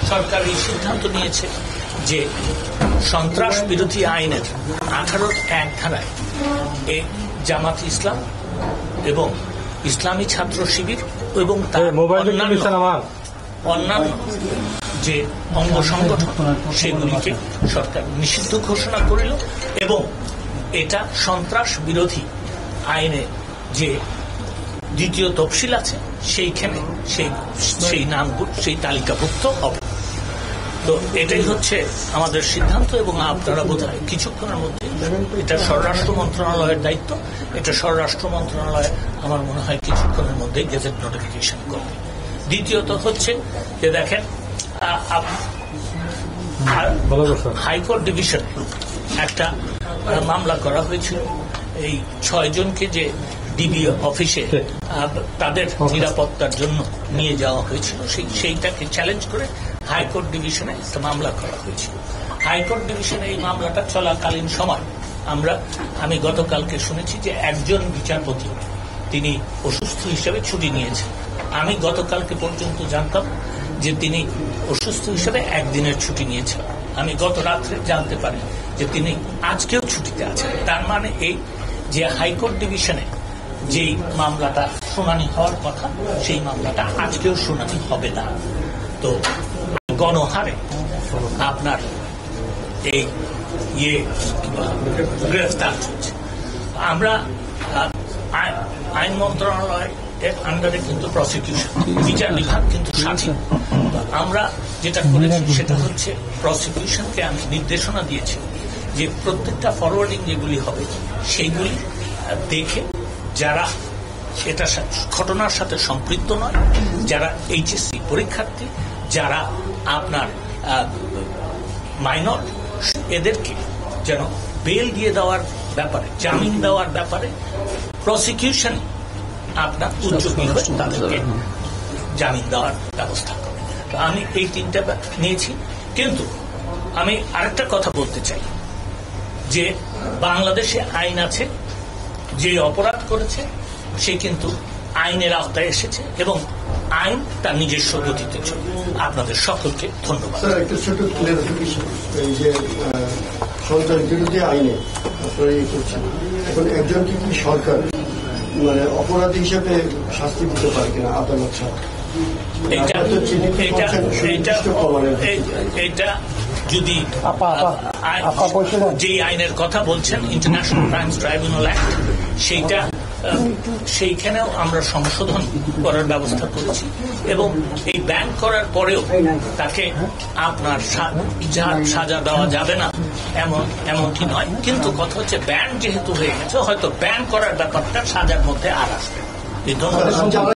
সরকার এই সিদ্ধান্ত নিয়েছে যে সন্ত্রাস বিরোধী আইনের 18(1) ধারায় জামাত ইসলাম এবং ইসলামী ছাত্র শিবির এবং তার অন্যান্য যে অঙ্গ সংগঠন সেগুলিকে সরকার নিষিদ্ধ ঘোষণা করিল এবং এটা সন্ত্রাস বিরোধী আইনে যে দ্বিতীয় তফসিল আছে সেইখানে সেই নামগুলো সেই তালিকাভুক্ত হবে। তো এটাই হচ্ছে আমাদের সিদ্ধান্ত এবং আপনারা বোধহয় কিছুক্ষণের মধ্যে, এটা স্বরাষ্ট্র মন্ত্রণালয়ের দায়িত্ব, এটা স্বরাষ্ট্র মন্ত্রণালয় আমার মনে হয় কিছুক্ষণের মধ্যেই গেজেট নোটিফিকেশন করবে। দ্বিতীয়ত হচ্ছে যে দেখেন হাইকোর্ট ডিভিশনে একটা মামলা করা হয়েছিল, এই 6 জনকে যে ডিবি অফিসে তাদের নিরাপত্তার জন্য নিয়ে যাওয়া হয়েছিল সেইটাকে চ্যালেঞ্জ করে হাইকোর্ট ডিভিশনে একটা মামলা করা হয়েছিল। হাইকোর্ট ডিভিশনে এই মামলাটা চলাকালীন সময় আমি গতকালকে শুনেছি যে একজন বিচারপতি তিনি অসুস্থ হিসেবে ছুটি নিয়েছেন। আমি গতকালকে পর্যন্ত জানতাম যে তিনি অসুস্থ হিসেবে 1 দিনের ছুটি নিয়েছেন। আমি গত রাত্রে জানতে পারি যে তিনি আজকেও ছুটিতে আছেন। তার মানে এই যে হাইকোর্ট ডিভিশনে যেই মামলাটা শুনানি হওয়ার কথা সেই মামলাটা আজকেও শুনানি হবে না। তো গণহারে আপনার এই গ্রেফতার চলছে। আমরা আইন মন্ত্রণালয় এর আন্ডারে কিন্তু প্রসিকিউশন, বিচার বিভাগ কিন্তু স্বাধীন। আমরা যেটা করেছি সেটা হচ্ছে প্রসিকিউশনকে আমি নির্দেশনা দিয়েছি যে প্রত্যেকটা ফরওয়ার্ডিং যেগুলি হবে সেইগুলি দেখে যারা এটা ঘটনার সাথে সম্পৃক্ত নয়, যারা এইচএসসি পরীক্ষার্থী, যারা আপনার মাইনর, এদেরকে যেন বেল দিয়ে দেওয়ার ব্যাপারে, জামিন দেওয়ার ব্যাপারে প্রসিকিউশন আপনার উদ্যোগী হয়ে তাদেরকে জামিন দেওয়ার ব্যবস্থা করে। আমি এই 3টা নিয়েছি। কিন্তু আমি আরেকটা কথা বলতে চাই যে বাংলাদেশে আইন আছে, যে অপরাধ করেছে সে কিন্তু আইনের আওতায় এসেছে এবং আইন তার নিজস্ব গতিতে চলবে। আপনাদের সকলকে ধন্যবাদ। একটা ছোট ক্লিয়ারিফিকেশন, এই যে সন্ত্রাস বিরোধী আইনে আপনারা করছেন, এখন একজনকে কি সরকার অপরাধী হিসেবে শাস্তি দিতে পারে কিনা আদালত ছাড়া? এটা যদি যে আইনের কথা বলছেন ইন্টারন্যাশনাল ক্রাইমস ট্রাইব্যুনাল অ্যাক্ট, সেইখানেও আমরা সংশোধন করার ব্যবস্থা করেছি এবং এই ব্যান করার পরেও তাকে আপনার সাজা দেওয়া যাবে না এমনটি নয়। কিন্তু কথা হচ্ছে ব্যান যেহেতু হয়ে গেছে, হয়তো ব্যান করার ব্যাপারটা সাজার মধ্যে আর আসবে। ধন্যবাদ।